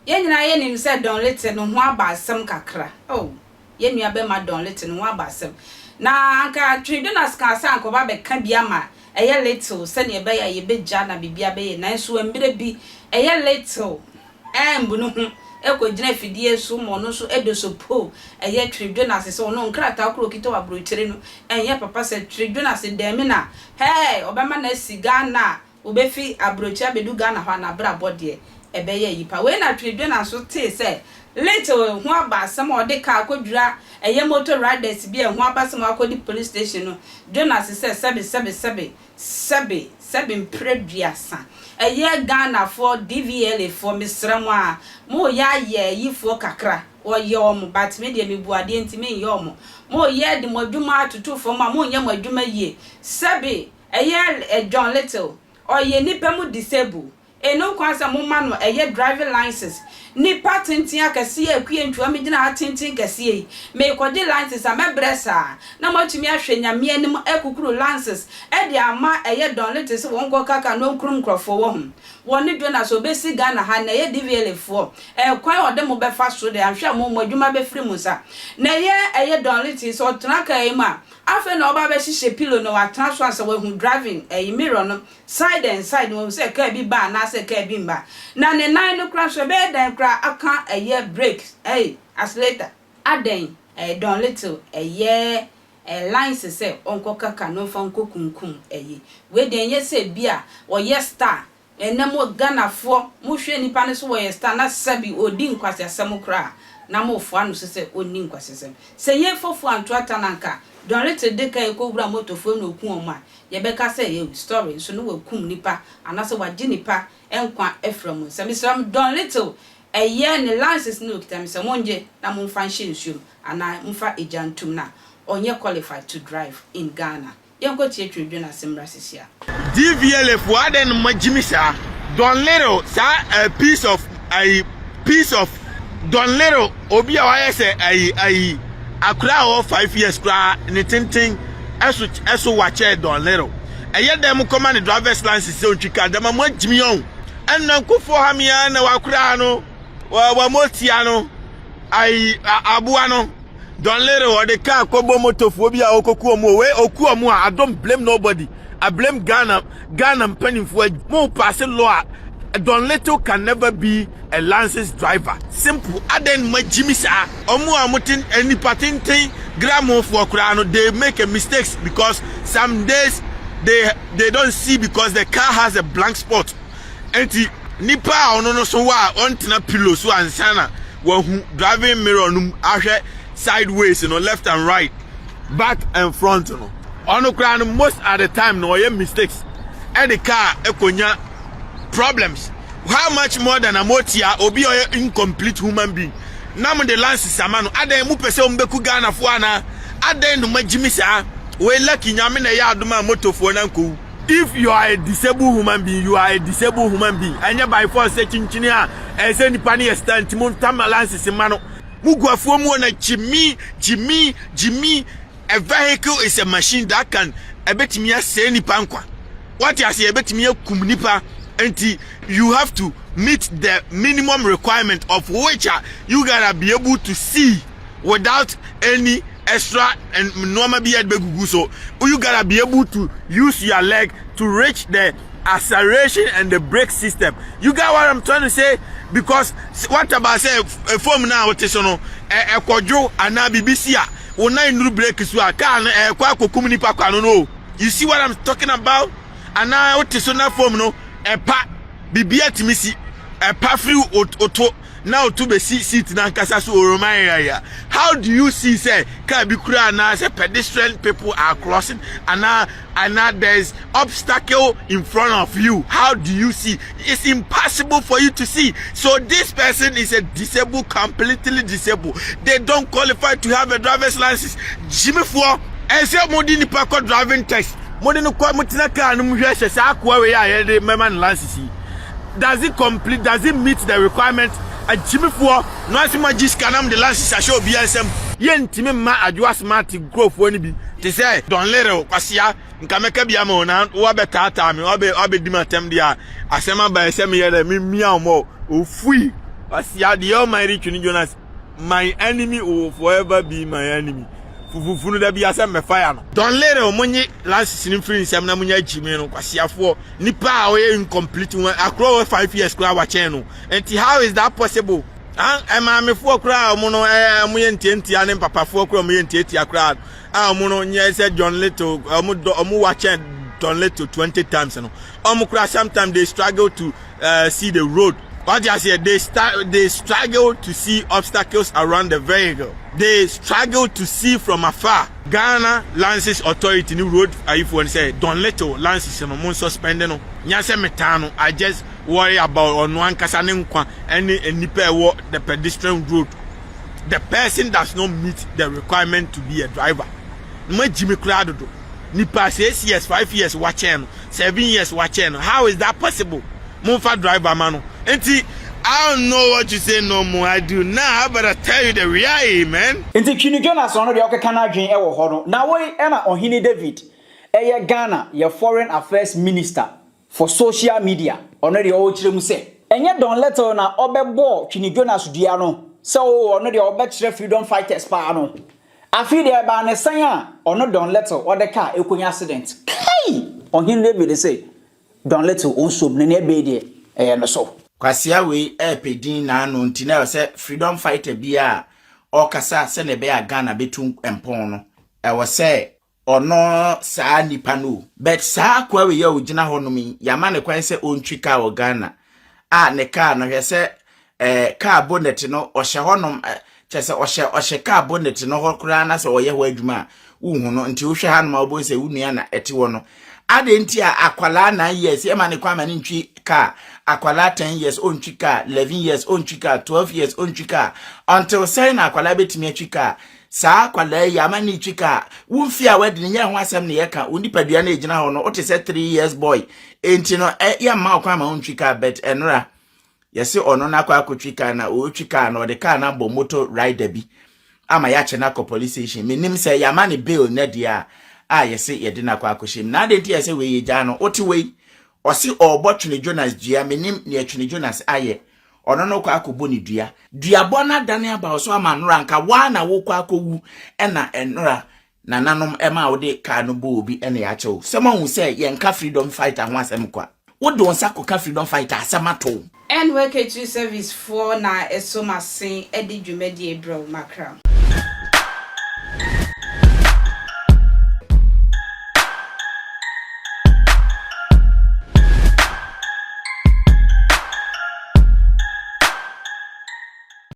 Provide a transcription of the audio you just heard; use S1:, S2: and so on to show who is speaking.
S1: Yenina yenim said don't let no ho abasem kakra. Oh, yenua be ma don't let no ho abasem. Na anka Jonas kan sa anko ba be ka biama. Eye little sene be ya ye be jana bibia be ye nan so ambire bi eye little. Mbunu ho ekogina fidie so mo no so edoso po eye Jonas se no nkrata akro kito abrochire no enye papa se Jonas dem na hey obema na siga na obefi abrochia bedu Ghana ho na bra bode ebeye yipa we na Jonas so te se little ho abasem ode ka akwadura eye motor riders bi ho abasem akodi police station no Jonas se 7 preduasa eye Ghana for DVLA for misramo a mo ya ye yifo kakra o ye omo but me de me buade ntime ye omo mo ye de modwuma atutu fo ma mo nye modwuma ye sebe eye John Little o ye nipa mu disable eno kwansa mo ma no eye driving license nipa tintin akase ye akue ntwa me gina tintin kase yi me kode license amebresa na matumi ahwe nyame anim ekukuru license e de ama eye Don Little se won go kaka no nkrum krofo wo hom woni Jonas obesi Ghana ha na ye DVLA fo kwan ode mo be fa so de ahwe mo adwuma be firi musa na ye eye Don Little so tona kai ma afa na oba be hihye pillow no wa transfer so we hu driving mirror no side and side no se ka bi ba na se ka bi mba na ne nan no crash be dan kra aka eye break accelerator aden Don Little eye lines se onko kaka no fa onko kunkum we den ye se bia o ye star enemo Ghana fo mo hwe nipa ne so wo ye star na sabi odi nkwase asem kra na mo fo anu se oni nkwase asem se ye fofo anto atananka Don Little de kai ko wura motofo no ku oma ye be ka say ye story so no wakum nipa anase wagi nipa enkwa efrem se misram Don Little eye ne license no kitam se monje na mo fa nhye nsuo ana mfa ejantum na onye qualified to drive in Ghana yenko tie twedwena semra sisia
S2: DVLA for aden majimisa Don Little sa a piece of Don Little obi a wa say ai akura o 5 years kra ni tintin eso wache Don Little eye dem command driver's license se otwika dem mo agimi on enna nkofo ha mia na wakura no wa motia no ai ABOA no Don Little or the car kobo motophobia okoku omo we oku omo I don't blame nobody. I blame Ghana penning for more passing law. Don Little can never be a license driver. Simple. Aden my Jimmy sa omo amutin any patenting gramo for krano they make a mistakes because some days they don't see because the car has a blank spot. Enti nipa ono no so wa ontina pillow so ansana wa driving mirror num ahwe sideways, left and right, back and front, On the ground, most at the time, no mistakes. And the car, ekonya problems. How much more than a motia or be an incomplete human being? Namu the lances, Samano, Ade Mupese Umbeku Ghana Fuana, Ade no Majimisa, we lucky Yamina Yaduma moto for Nanku. If you are a disabled human being, you are a disabled human being. And you by force searching Chinia, and send the panier stand Timon Tamalansis, Mano. Mugwafu na Jimmy, a vehicle is a machine that can bet me a seni pankwa. What you say bet me a kumnipa and you have to meet the minimum requirement of which you gotta be able to see without any extra and normal be at beguguso. You gotta be able to use your leg to reach the acceleration and the brake system. You got what I'm trying to say? Because what about say a form now what is no a quadro and na BBC o na new brake so a car kwa kokumni pa kwa no. You see what I'm talking about? And now what is na form no a pa bibia timisi a pa free auto now to be seat na kasa so romaya. How do you see say car be kura na say pedestrian people are crossing and now there's obstacle in front of you? How do you see? It's impossible for you to see. So this person is a disabled, completely disabled. They don't qualify to have a driver's license. Jimmy for and say modi ni pa driving test. Modi no kwa mutina car no hwehwe sa akwa we ya de man license. Does it meet the requirement? A Jimmy for no asima scanam the license show BSM. Yentime ma adwa smart growth woni bi. Te say Don Little kwasia nka meka bia ma ona wo betata me wo be di matem dia asema ba esem ye le mia mo ofui Kwasia the almighty Twene Jonas, my enemy will forever be my enemy. Fufu da bia se me fire no. Don let omonye last sin free nsem na munya jimi no kwasiafo nipa a we incomplete one across 5 years kura wa chen no. Enti how is that possible? Ma me fo kura mo no mo ye ntenti ane papa fo kura mo ye ntenti akura mo no nye se John Little mo wa chen Don Little 20 times no. Kura sometimes they struggle to see the road. What you say, they struggle to see obstacles around the vehicle. They struggle to see from afar. Ghana Lances Authority new road if one say don't let Lances no mon suspend no. Nyase metano I just worry about on one kasa ne nkwa any nipa the pedestrian road. The person does not meet the requirement to be a driver. No Jimmy Crowd do. Nipa 6 years, 5 years watching, 7 years watching. How is that possible? Monfa driver mano. Enti, I don't know what you say no more. I do now, but I tell you the reality, man.
S3: Enti Twene Jonas ono de okekana dwen e wo ho no. Na we e na Ohene David eye Ghana your foreign affairs minister for social media. Ono de o kire mu se. Enye don letter na obebo Twene Jonas dua no. Se o ono de obekire freedom fighters pa no. Afi de ba ne san a ono don letter o de car ekonya accident. Kai! Ohene David say don letter o so ne na be de no so.
S4: Kwasia we pedin na no ntina se freedom fighter bia o kasa se ne be a Ghana betu empon no e wo se ono saa nipa no but saa kwa we ya ogina ho no mi yama ne kwan se ontwi ka o Ghana a ne ka no hwe se ka bonnet no o hye honom chese o hye ka bonnet no ho kura na se o ye ho adwuma uhu no nti wo hwe ha no ma obo se unua na eti wo no ade nti a akwala 9 years e ma ne kwa ma ne ntwi ka akwala 10 years on chika 11 years on chika 12 years on chika until say na akwala betimi chika sa akwala ya ma ni chika wumfi a wadi nya ho asem ne yeka onipadua na ejina ho no o te say 3 years boy enti no ya ma akwa ma on chika bet enra yesi ono na akwa akotwika na o chika na o de ka na bo motor rider bi ama ya che na ko police station menim say ya ma ne bill na dia yesi ye de na akwa akoshim na de nti yesi we ye ja no o ti we osi obo Twene Jonas dua menim ne Twene Jonas aye ono no kwa akobo ni dua bona dane aba oso amanora nka wa na wo kwa akowu ena enora na nanom ema wo de ka no bo obi ena ya chew sema hu se ye nka freedom fighter ho asem kwa wo do nsa ko ka freedom fighter asemato
S1: NWK2 service for na esoma sen edi dwumadi ebro makra